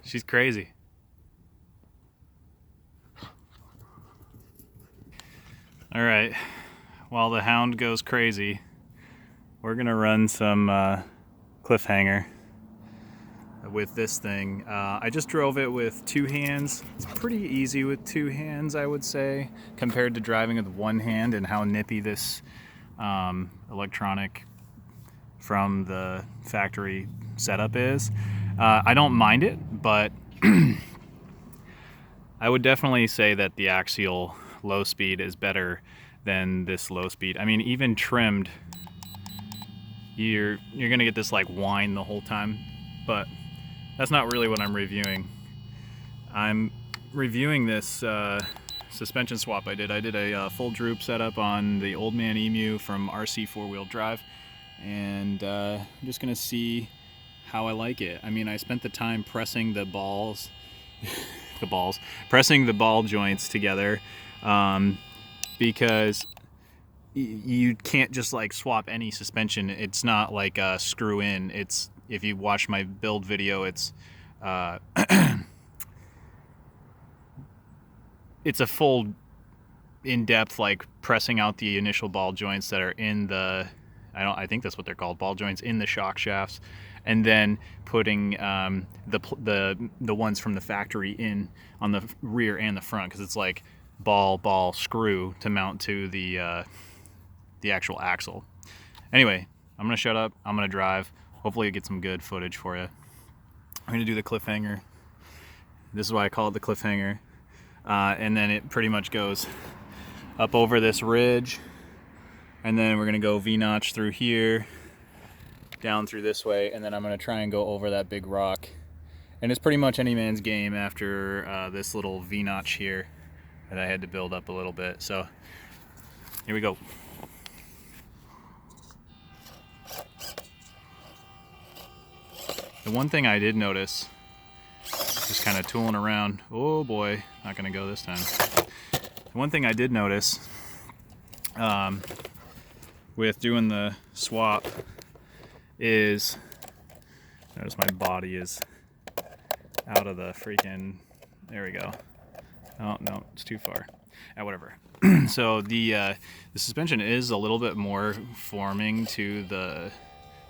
She's crazy. All right, while the hound goes crazy, we're gonna run some Cliffhanger with this thing. I just drove it with two hands. It's pretty easy with two hands, I would say, compared to driving with one hand and how nippy this electronic from the factory setup is. I don't mind it, but I would definitely say that the axial low speed is better than this low speed. I mean, even trimmed, you're gonna get this like whine the whole time, but that's not really what I'm reviewing. I'm reviewing this suspension swap I did. I did a full Droop setup on the Old Man Emu from RC 4-wheel drive, and I'm just gonna see how I like it. I mean, I spent the time pressing the balls, pressing the ball joints together, because you can't just like swap any suspension. It's not like a screw in. It's, if you watch my build video, it's it's a full in-depth like pressing out the initial ball joints that are in the, I think that's what they're called, ball joints in the shock shafts, and then putting the ones from the factory in on the rear and the front, because it's like ball screw to mount to the actual axle. Anyway, I'm gonna shut up. I'm gonna drive. Hopefully, get some good footage for you. I'm gonna do the Cliffhanger. This is why I call it the Cliffhanger. And then it pretty much goes up over this ridge, and then we're gonna go V-notch through here, down through this way, and then I'm gonna try and go over that big rock. And it's pretty much any man's game after this little V-notch here that I had to build up a little bit. So here we go. The one thing I did notice, just kind of tooling around, oh boy, not gonna go this time. The one thing I did notice with doing the swap is, notice my body is out of the freaking, there we go. Oh no, it's too far. Whatever. So the suspension is a little bit more forming to the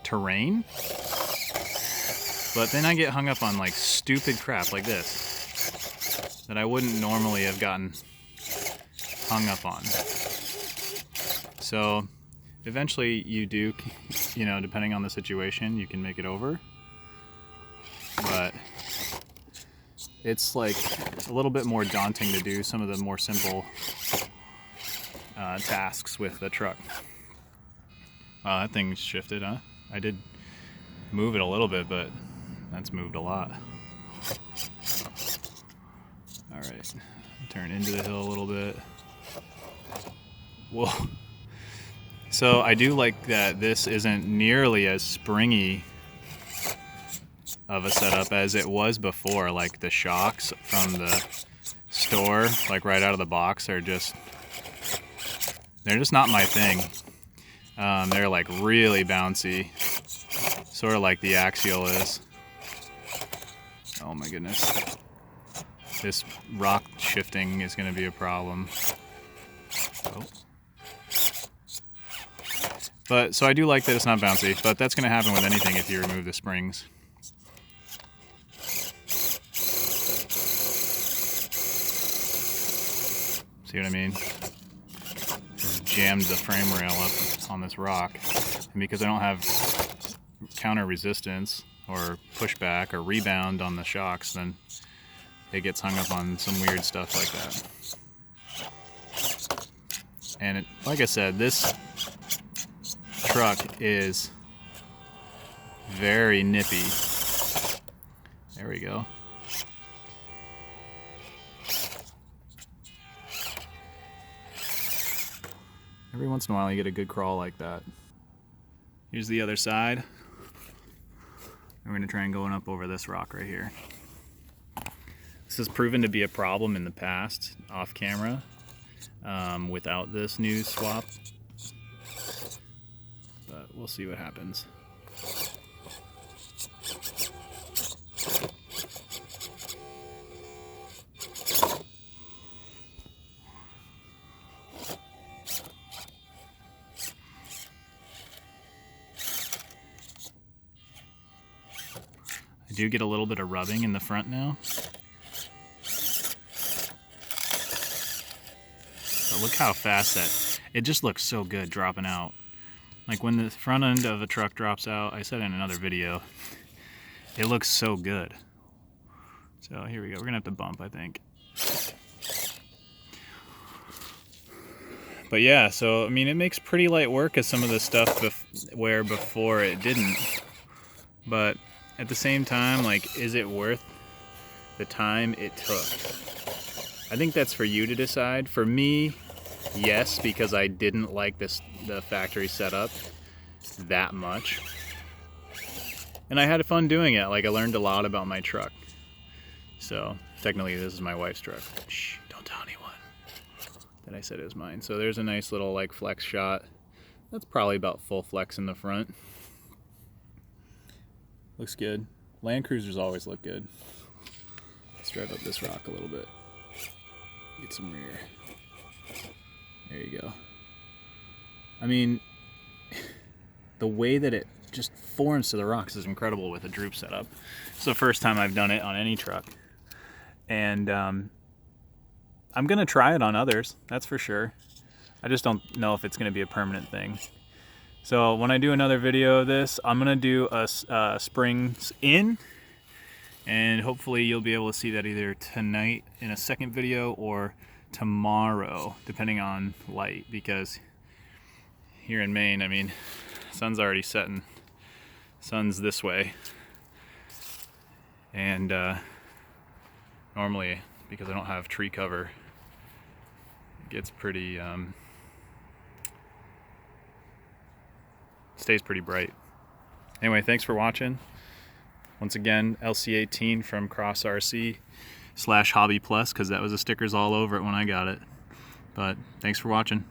terrain, but then I get hung up on like stupid crap like this that I wouldn't normally have gotten hung up on. So eventually you do, you know, depending on the situation, you can make it over. But it's like a little bit more daunting to do some of the more simple tasks with the truck. Wow, that thing's shifted, huh? I did move it a little bit, but that's moved a lot. All right, turn into the hill a little bit. Whoa. So I do like that this isn't nearly as springy of a setup as it was before. Like the shocks from the store, like right out of the box, they're just not my thing. They're like really bouncy, sort of like the Axial is. Oh my goodness. This rock shifting is going to be a problem. Oh. But so I do like that it's not bouncy, but that's going to happen with anything if you remove the springs. See what I mean? Just jammed the frame rail up on this rock, and because I don't have counter resistance or pushback or rebound on the shocks, then it gets hung up on some weird stuff like that. And it, like I said, this truck is very nippy. There we go. Every once in a while you get a good crawl like that. Here's the other side. We're going to try and go up over this rock right here. This has proven to be a problem in the past, off camera, without this new swap. But we'll see what happens. do get a little bit of rubbing in the front now. But look how fast that, it just looks so good dropping out. Like when the front end of a truck drops out, I said in another video, it looks so good. So here we go, we're gonna have to bump, I think. But yeah, so I mean, it makes pretty light work of some of the stuff where before it didn't. But at the same time, like, is it worth the time it took? I think that's for you to decide. For me, yes, because I didn't like the factory setup that much. And I had fun doing it. Like, I learned a lot about my truck. So, technically, this is my wife's truck. Shh, don't tell anyone that I said it was mine. So there's a nice little, like, flex shot. That's probably about full flex in the front. Looks good. Land Cruisers always look good. Let's drive up this rock a little bit. Get some rear. There you go. I mean, the way that it just forms to the rocks is incredible with a Droop setup. It's the first time I've done it on any truck. And I'm going to try it on others, that's for sure. I just don't know if it's going to be a permanent thing. So when I do another video of this, I'm going to do a springs in. And hopefully you'll be able to see that either tonight in a second video or tomorrow, depending on light. Because here in Maine, I mean, sun's already setting. Sun's this way. And normally, because I don't have tree cover, it gets pretty, stays pretty bright. Anyway, thanks for watching. Once again, LC18 from Cross RC / Hobby Plus, because that was the stickers all over it when I got it. But thanks for watching.